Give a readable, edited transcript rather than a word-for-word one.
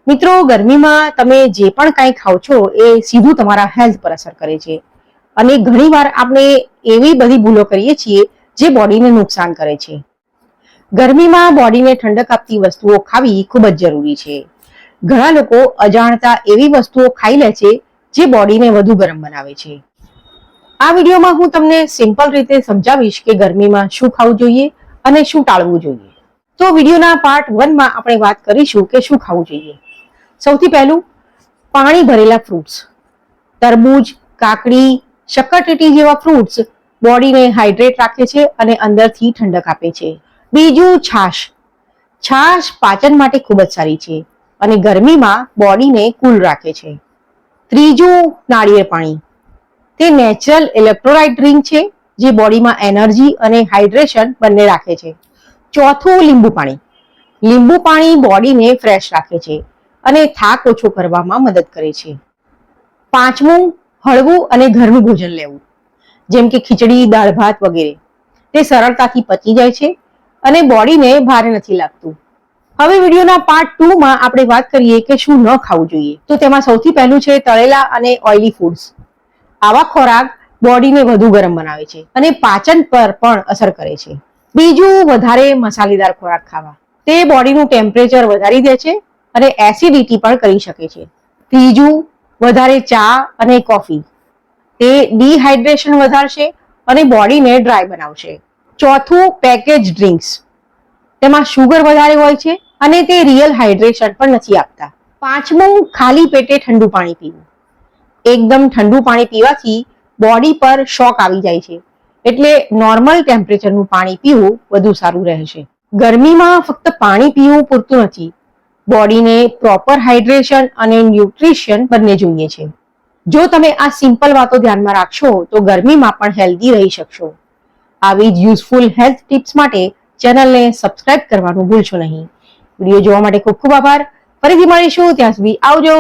મિત્રો, ગરમીમાં તમે જે પણ કાંઈ ખાઓ છો એ સીધું તમારા હેલ્થ પર અસર કરે છે અને ઘણીવાર આપણે એવી બધી ભૂલો કરીએ છીએ જે બોડીને નુકસાન કરે છે. ગરમીમાં બોડીને ઠંડક આપતી વસ્તુઓ ખાવી ખૂબ જ જરૂરી છે. ઘણા લોકો અજાણતા એવી વસ્તુઓ ખાઈ લે છે જે બોડીને વધુ ગરમ બનાવે છે. આ વિડીયોમાં હું તમને સિમ્પલ રીતે સમજાવીશ કે ગરમીમાં શું ખાવું જોઈએ અને શું ટાળવું જોઈએ. તો વિડીયોના પાર્ટ 1 માં આપણે વાત કરીશું કે શું ખાવું જોઈએ. સૌથી પહેલું, પાણી ભરેલા ફ્રૂટ્સ. તરબૂચ, કાકડી, શક્કરટેટી જેવા ફ્રૂટ્સ બોડીને હાઇડ્રેટ રાખે છે અને અંદરથી ઠંડક આપે છે. બીજું, છાશ. છાશ પાચન માટે ખૂબ જ સારી છે અને ગરમીમાં બોડીને કૂલ રાખે છે. ત્રીજું, નાળિયેર પાણી. તે નેચરલ ઇલેક્ટ્રોલાઇટ ડ્રિંક છે જે બોડીમાં એનર્જી અને હાઇડ્રેશન બંને રાખે છે. ચોથું, લીંબુ પાણી. લીંબુ પાણી બોડીને ફ્રેશ રાખે છે અને થાક ઓછો કરવામાં મદદ કરે છે. પાંચમું, હળવું અને ઘરનું ભોજન લેવું, જેમ કે ખીચડી, દાળ ભાત વગેરે. તે સરળતાથી પચી જાય છે અને બોડીને ભારે નથી લાગતું. હવે વિડીયોના પાર્ટ 2 માં આપણે વાત કરીએ કે શું ન ખાવું જોઈએ. તો તેમાં સૌથી પહેલું છે તળેલા અને ઓઇલી ફૂડ્સ. આવા ખોરાક બોડીને વધુ ગરમ બનાવે છે અને પાચન પર પણ અસર કરે છે. બીજું, વધારે મસાલેદાર ખોરાક ખાવા. તે બોડીનું ટેમ્પરેચર વધારી દે છે અને એસિડિટી પણ કરી શકે છે. ત્રીજું, વધારે ચા અને કોફી. તે ડિહાઇડ્રેશન વધારશે અને બોડીને ડ્રાય બનાવશે. ચોથું, પેકેજ ડ્રિંક્સ. તેમાં શુગર વધારે હોય છે અને તે રિયલ હાઇડ્રેશન પણ નથી આપતા. પાંચમું, ખાલી પેટે ઠંડુ પાણી પીવું. એકદમ ઠંડુ પાણી પીવાથી બોડી પર શોક આવી જાય છે, એટલે નોર્મલ ટેમ્પરેચરનું પાણી પીવું વધુ સારું રહેશે. ગરમીમાં ફક્ત પાણી પીવું પૂરતું નથી. બોડીને પ્રોપર હાઇડ્રેશન અને ન્યુટ્રિશન બંને જોઈએ છે. જો તમે આ સિમ્પલ વાતો ધ્યાનમાં રાખશો તો ગરમીમાં પણ હેલ્ધી રહી શકશો. આવી જ યુઝફુલ હેલ્થ ટિપ્સ માટે ચેનલને સબસ્ક્રાઇબ કરવાનું ભૂલશો નહીં. વિડીયો જોવા માટે ખૂબ ખૂબ આભાર. ફરીથી મળીશું, ત્યાં સુધી આવજો.